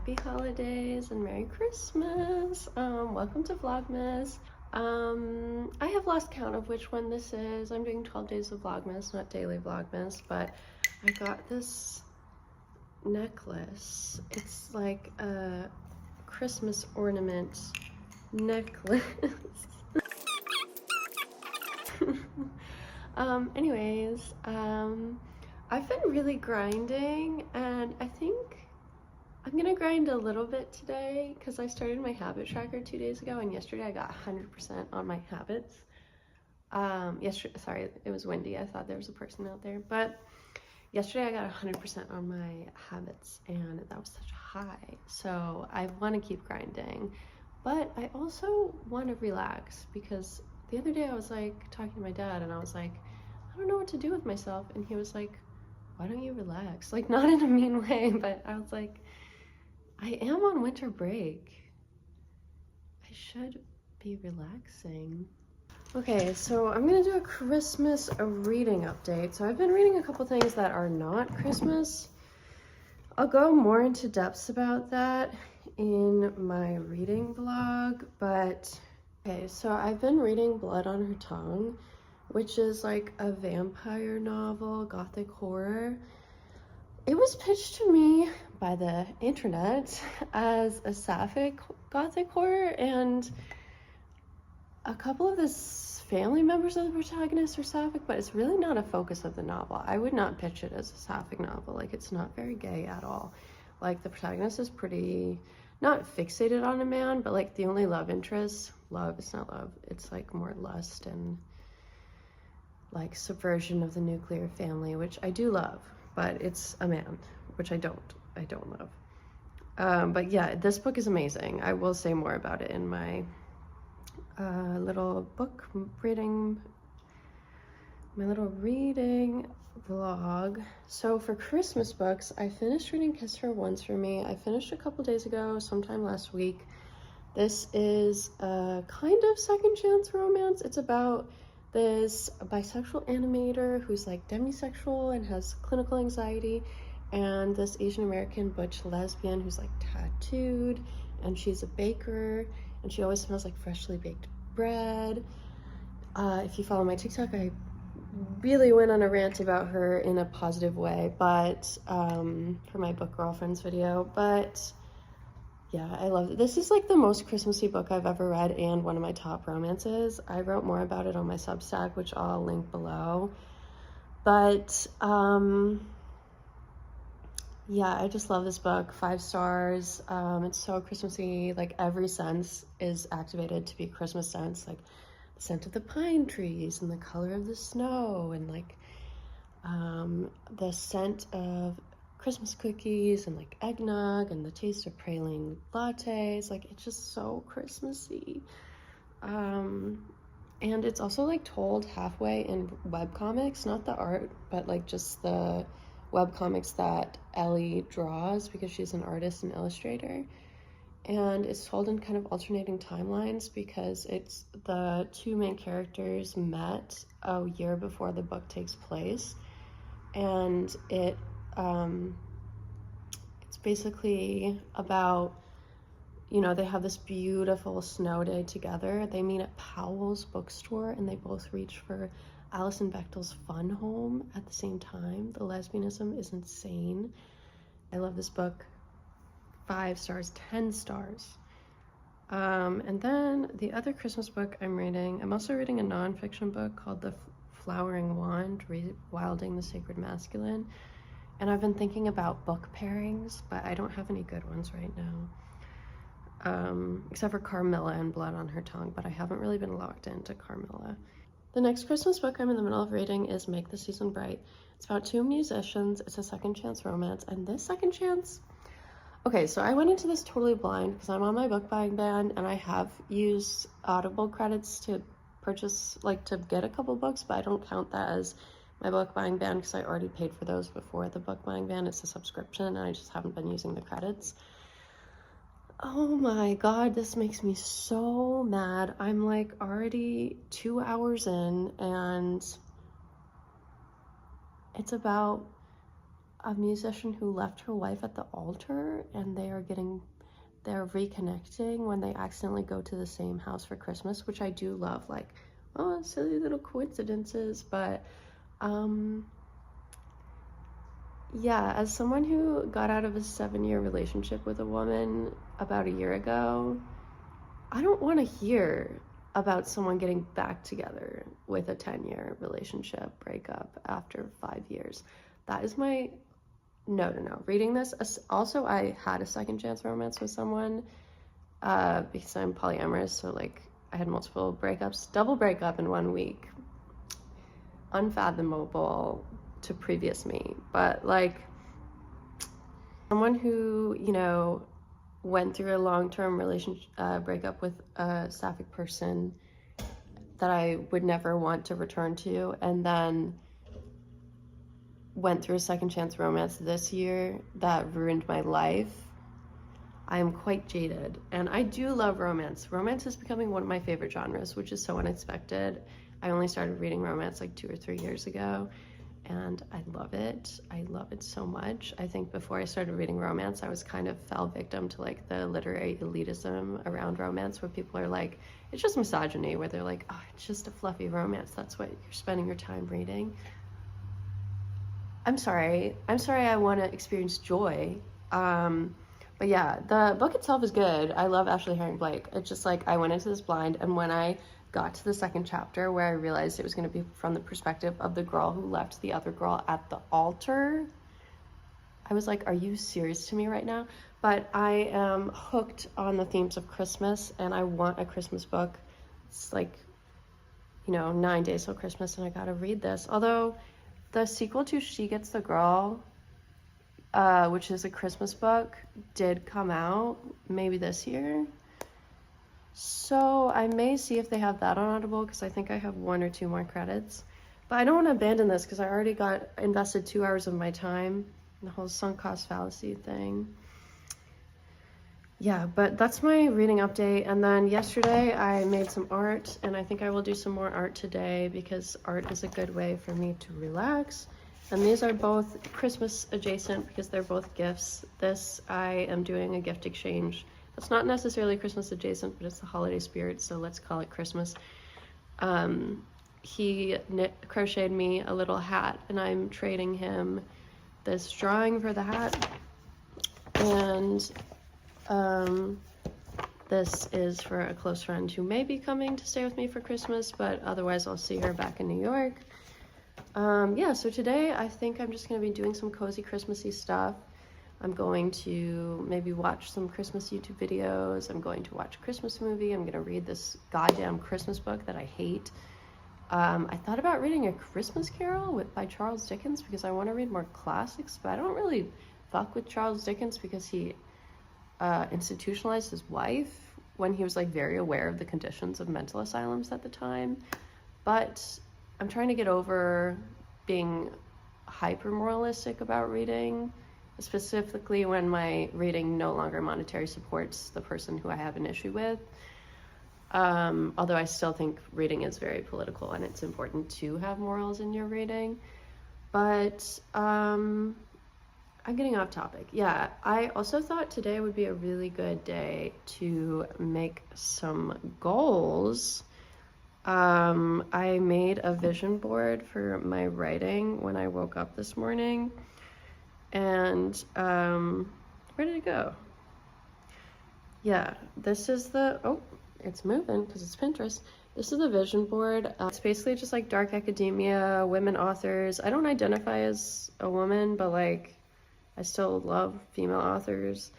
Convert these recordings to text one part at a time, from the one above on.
Happy holidays and Merry Christmas. Welcome to Vlogmas. I have lost count of which one this is. I'm doing 12 days of Vlogmas, not daily Vlogmas, but I got this necklace. It's like a Christmas ornament necklace. Anyways, I've been really grinding, and I think I'm gonna grind a little bit today because I started my habit tracker 2 days ago, and yesterday I got 100% on my habits. Sorry, it was windy. I thought there was a person out there, but yesterday I got 100% on my habits, and that was such a high. So I want to keep grinding, but I also want to relax because the other day I was like talking to my dad, and I was like, I don't know what to do with myself, and he was like, why don't you relax? Like, not in a mean way, but I was like, I am on winter break. I should be relaxing. Okay, so I'm gonna do a Christmas reading update. So I've been reading a couple things that are not Christmas. I'll go more into depths about that in my reading vlog, but okay, so I've been reading Blood on Her Tongue, which is like a vampire novel, gothic horror. It was pitched to me by the internet as a sapphic gothic horror, and a couple of the family members of the protagonist are sapphic, but it's really not a focus of the novel. I would not pitch it as a sapphic novel. Like, it's not very gay at all. Like, the protagonist is pretty, not fixated on a man, but like the only love interest, it's not love, it's like more lust and like subversion of the nuclear family, which I do love, but it's a man, which I don't love. But yeah, this book is amazing. I will say more about it in my little book reading, my little reading vlog. So for Christmas books, I finished reading Kiss Her Once for Me. I finished a couple days ago, sometime last week. This is a kind of second chance romance. It's about this bisexual animator who's like demisexual and has clinical anxiety, and this Asian American butch lesbian who's like tattooed, and she's a baker, and she always smells like freshly baked bread. If you follow my TikTok, I really went on a rant about her in a positive way, but for my book girlfriends video. But yeah, I love it. This is like the most Christmassy book I've ever read, and one of my top romances. I wrote more about it on my Substack, which I'll link below. But yeah, I just love this book. 5 stars. It's so Christmassy. Like, every sense is activated to be Christmas sense. Like the scent of the pine trees and the color of the snow, and like the scent of Christmas cookies and like eggnog, and the taste of praline lattes. Like, it's just so Christmassy. And it's also like told halfway in webcomics, not the art, but like just the webcomics that Ellie draws, because she's an artist and illustrator. And it's told in kind of alternating timelines, because it's the 2 main characters met a year before the book takes place, and it's basically about, you know, they have this beautiful snow day together. They meet at Powell's bookstore, and they both reach for Alison Bechdel's Fun Home at the same time. The lesbianism is insane. I love this book. 5 stars, 10 stars. And then the other Christmas book I'm also reading a nonfiction book called The Flowering Wand, Rewilding the Sacred Masculine. And I've been thinking about book pairings, but I don't have any good ones right now. Except for Carmilla and Blood on Her Tongue, but I haven't really been locked into Carmilla. The next Christmas book I'm in the middle of reading is Make the Season Bright. It's about 2 musicians. It's a second chance romance, and this second chance... Okay, so I went into this totally blind because I'm on my book buying ban, and I have used Audible credits to purchase, like, to get a couple books, but I don't count that as my book buying ban because I already paid for those before the book buying ban. It's a subscription, and I just haven't been using the credits. Oh my god, this makes me so mad. I'm like already 2 hours in, and it's about a musician who left her wife at the altar, and they're reconnecting when they accidentally go to the same house for Christmas, which I do love, like, oh, silly little coincidences. But yeah, as someone who got out of a 7-year relationship with a woman about a year ago, I don't want to hear about someone getting back together with a 10-year relationship breakup after 5 years. That is my no. Reading this, also I had a second chance romance with someone because I'm polyamorous, so like I had multiple breakups, double breakup in 1 week. Unfathomable to previous me, but like someone who, you know, went through a long-term relationship breakup with a sapphic person that I would never want to return to, and then went through a second chance romance this year that ruined my life. I am quite jaded, and I do love romance. Romance is becoming one of my favorite genres, which is so unexpected. I only started reading romance like 2 or 3 years ago, and I love it. I love it so much. I think before I started reading romance, I was kind of fell victim to like the literary elitism around romance, where people are like, it's just misogyny, where they're like, oh, it's just a fluffy romance. That's what you're spending your time reading. I'm sorry I want to experience joy. But yeah, the book itself is good. I love Ashley Herring Blake. It's just like, I went into this blind, and when I got to the second chapter where I realized it was going to be from the perspective of the girl who left the other girl at the altar, I was like, are you serious to me right now? But I am hooked on the themes of Christmas, and I want a Christmas book. It's like, you know, 9 days till Christmas, and I gotta read this. Although the sequel to She Gets the Girl, which is a Christmas book, did come out maybe this year. So I may see if they have that on Audible, because I think I have 1 or 2 more credits. But I don't want to abandon this because I already invested 2 hours of my time in the whole sunk cost fallacy thing. Yeah, but that's my reading update. And then yesterday I made some art, and I think I will do some more art today because art is a good way for me to relax. And these are both Christmas adjacent because they're both gifts. This, I am doing a gift exchange. It's not necessarily Christmas adjacent, but it's the holiday spirit, so let's call it Christmas. He crocheted me a little hat, and I'm trading him this drawing for the hat. And this is for a close friend who may be coming to stay with me for Christmas, but otherwise I'll see her back in New York. Yeah, so today I think I'm just going to be doing some cozy Christmassy stuff. I'm going to maybe watch some Christmas YouTube videos. I'm going to watch a Christmas movie. I'm going to read this goddamn Christmas book that I hate. I thought about reading A Christmas Carol by Charles Dickens because I want to read more classics, but I don't really fuck with Charles Dickens because he institutionalized his wife when he was like very aware of the conditions of mental asylums at the time. But I'm trying to get over being hyper moralistic about reading, specifically when my reading no longer monetary supports the person who I have an issue with. Although I still think reading is very political and it's important to have morals in your reading. But I'm getting off topic. Yeah, I also thought today would be a really good day to make some goals. I made a vision board for my writing when I woke up this morning. And where did it go? Yeah, this is the, oh, it's moving because it's Pinterest. This is the vision board. It's basically just like dark academia, women authors. I don't identify as a woman, but like I still love female authors.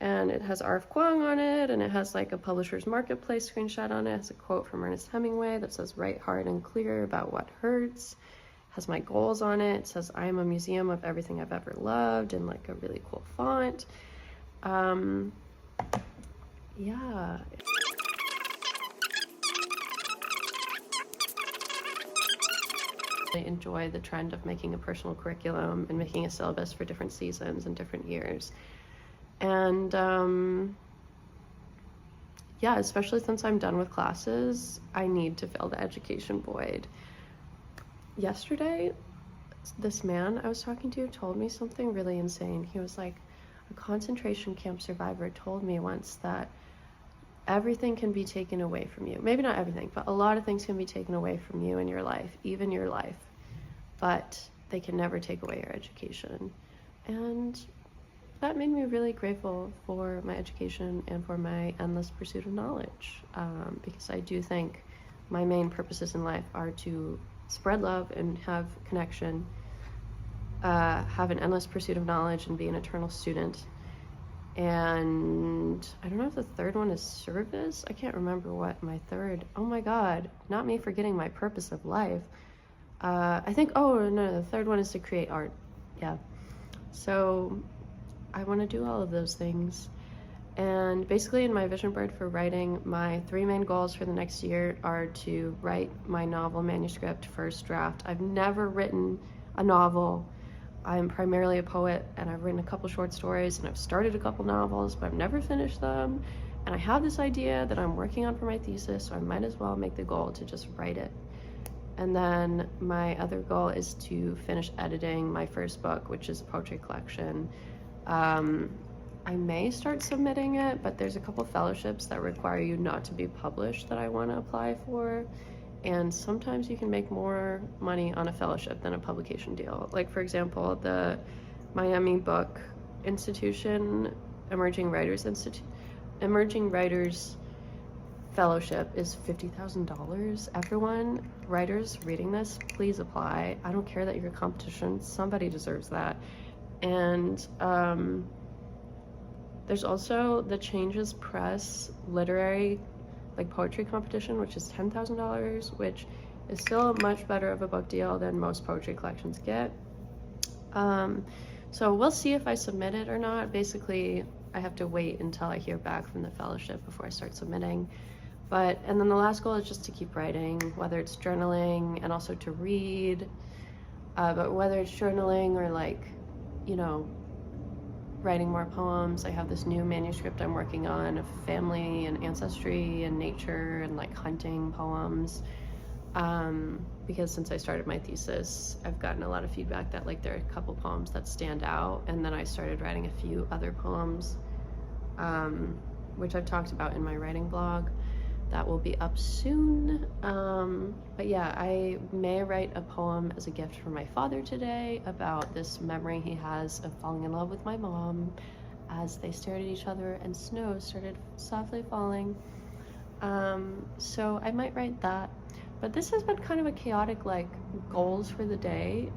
And it has R.F. Kuang on it, and it has like a Publisher's Marketplace screenshot on it. It has a quote from Ernest Hemingway that says, "Write hard and clear about what hurts." It has my goals on it. It says, "I am a museum of everything I've ever loved," in like a really cool font. Yeah. I enjoy the trend of making a personal curriculum and making a syllabus for different seasons and different years. And yeah, especially since I'm done with classes, I need to fill the education void. Yesterday, this man I was talking to told me something really insane. He was like, a concentration camp survivor told me once that everything can be taken away from you. Maybe not everything, but a lot of things can be taken away from you in your life, even your life. But they can never take away your education. And that made me really grateful for my education and for my endless pursuit of knowledge. Because I do think my main purposes in life are to spread love and have connection, have an endless pursuit of knowledge, and be an eternal student. And I don't know if the third one is service. I can't remember what my third, oh my God, not me forgetting my purpose of life. I think, oh no, the third one is to create art. Yeah. So I want to do all of those things. And basically in my vision board for writing, my 3 main goals for the next year are to write my novel manuscript first draft. I've never written a novel. I'm primarily a poet, and I've written a couple short stories, and I've started a couple novels, but I've never finished them. And I have this idea that I'm working on for my thesis, so I might as well make the goal to just write it. And then my other goal is to finish editing my first book, which is a poetry collection. I may start submitting it, but there's a couple fellowships that require you not to be published that I want to apply for. And sometimes you can make more money on a fellowship than a publication deal. Like, for example, the Miami Book Institution Emerging Writers Fellowship is $50,000. Everyone, writers reading this, please apply. I don't care that you're a competition. Somebody deserves that. And there's also the Changes Press literary, like, poetry competition, which is $10,000, which is still much better of a book deal than most poetry collections get. So we'll see if I submit it or not. Basically, I have to wait until I hear back from the fellowship before I start submitting. And then the last goal is just to keep writing, whether it's journaling and also to read, but whether it's journaling or, like, you know, writing more poems. I have this new manuscript I'm working on of family and ancestry and nature and, like, hunting poems. Because since I started my thesis, I've gotten a lot of feedback that, like, there are a couple poems that stand out, and then I started writing a few other poems, which I've talked about in my writing blog. That will be up soon. But yeah, I may write a poem as a gift for my father today about this memory he has of falling in love with my mom as they stared at each other and snow started softly falling. So I might write that. But this has been kind of a chaotic, like, goals for the day.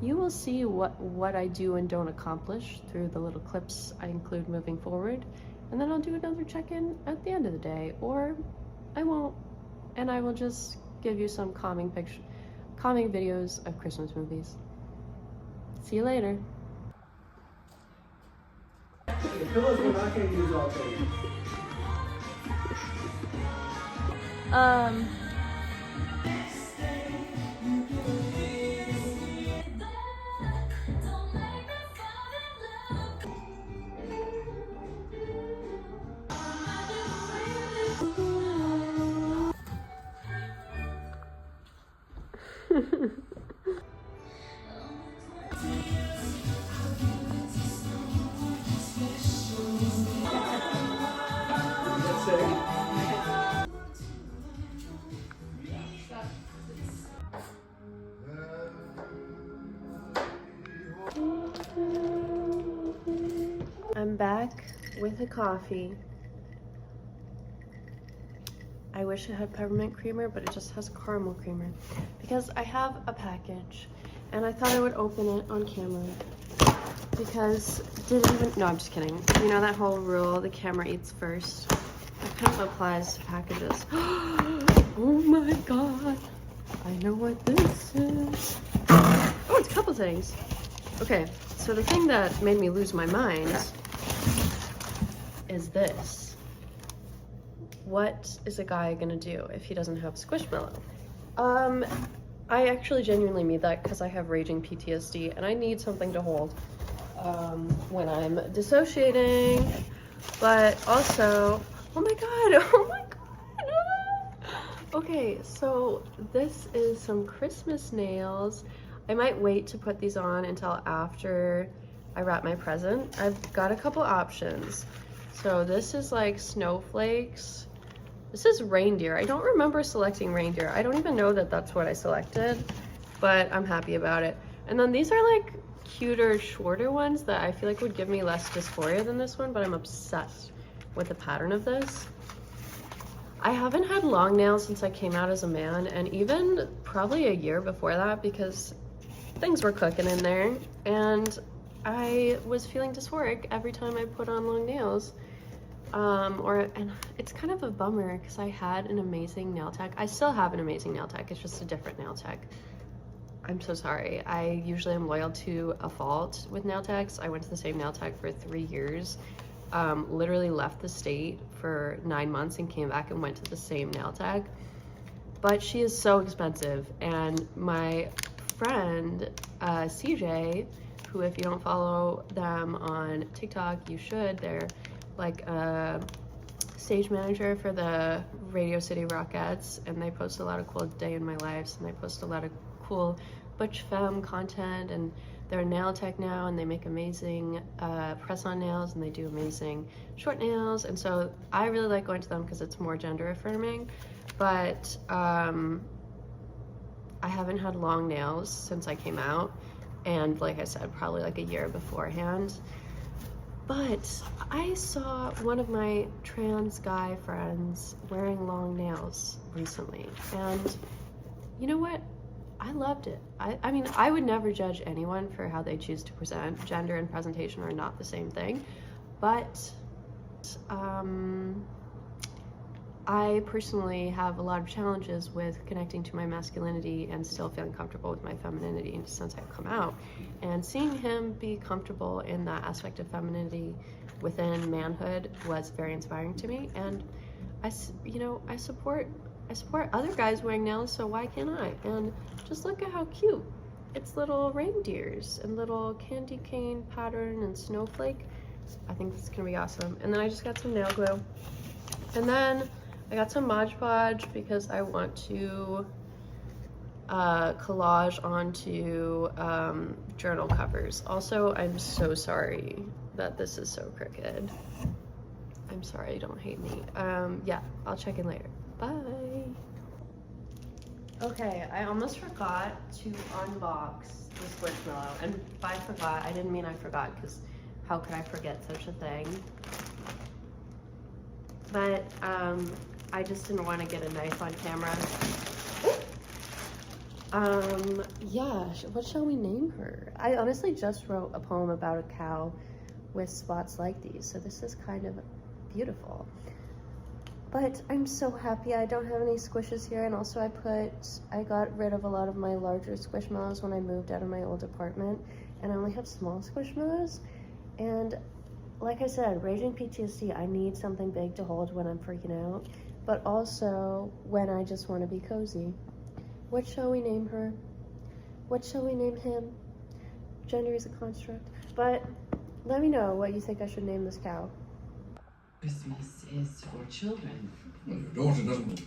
You will see what I do and don't accomplish through the little clips I include moving forward. And then I'll do another check-in at the end of the day, or I won't, and I will just give you some calming videos of Christmas movies. See you later. The pillows we're not going to use all day. I'm back with a coffee. I wish it had peppermint creamer, but it just has caramel creamer because I have a package and I thought I would open it on camera because no, I'm just kidding. You know that whole rule, the camera eats first? That kind of applies to packages. Oh my God, I know what this is. Oh, it's a couple things. Okay, so the thing that made me lose my mind is this. What is a guy gonna do if he doesn't have Squishmallow? I actually genuinely mean that because I have raging PTSD and I need something to hold when I'm dissociating, but also, oh my God. Okay, so this is some Christmas nails. I might wait to put these on until after I wrap my present. I've got a couple options. So this is like snowflakes. This is reindeer. I don't remember selecting reindeer. I don't even know that that's what I selected, but I'm happy about it. And then these are like cuter, shorter ones that I feel like would give me less dysphoria than this one, but I'm obsessed with the pattern of this. I haven't had long nails since I came out as a man, and even probably a year before that, because things were cooking in there, and I was feeling dysphoric every time I put on long nails. And it's kind of a bummer because I had an amazing nail tech. I still have an amazing nail tech, it's just a different nail tech. I'm so sorry. I usually am loyal to a fault with nail techs. I went to the same nail tech for 3 years. Literally left the state for 9 months and came back and went to the same nail tech. But she is so expensive, and my friend CJ, who, if you don't follow them on TikTok, you should. They're like a stage manager for the Radio City Rockettes, and they post a lot of cool day in my lives, and they post a lot of cool butch femme content, and they're a nail tech now, and they make amazing press-on nails, and they do amazing short nails, and so I really like going to them because it's more gender affirming. But I haven't had long nails since I came out, and like I said, probably like a year beforehand. But I saw one of my trans guy friends wearing long nails recently, and you know what? I loved it. I mean, I would never judge anyone for how they choose to present. Gender and presentation are not the same thing, but I personally have a lot of challenges with connecting to my masculinity and still feeling comfortable with my femininity since I've come out. And seeing him be comfortable in that aspect of femininity within manhood was very inspiring to me. And I support other guys wearing nails, so why can't I? And just look at how cute. It's little reindeers and little candy cane pattern and snowflake. I think this is gonna be awesome. And then I just got some nail glue. And then I got some Mod Podge because I want to collage onto journal covers. Also, I'm so sorry that this is so crooked. I'm sorry, don't hate me. Yeah, I'll check in later. Bye. Okay, I almost forgot to unbox the Squishmallow, and by forgot, I didn't mean I forgot, because how could I forget such a thing? But I just didn't want to get a knife on camera. Yeah, what shall we name her? I honestly just wrote a poem about a cow with spots like these, so this is kind of beautiful. But I'm so happy I don't have any squishes here, and also I got rid of a lot of my larger squishmallows when I moved out of my old apartment, and I only have small squishmallows. And like I said, raging PTSD, I need something big to hold when I'm freaking out, but also when I just want to be cozy. What shall we name her? What shall we name him? Gender is a construct. But let me know what you think I should name this cow. Christmas is for children. Well, your daughter doesn't.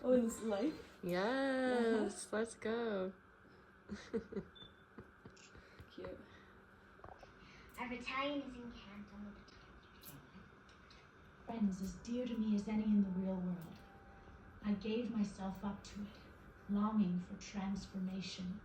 Oh, in this light? Yes, let's go. Cute. Our battalion is encamped on the Friends as dear to me as any in the real world. I gave myself up to it, longing for transformation.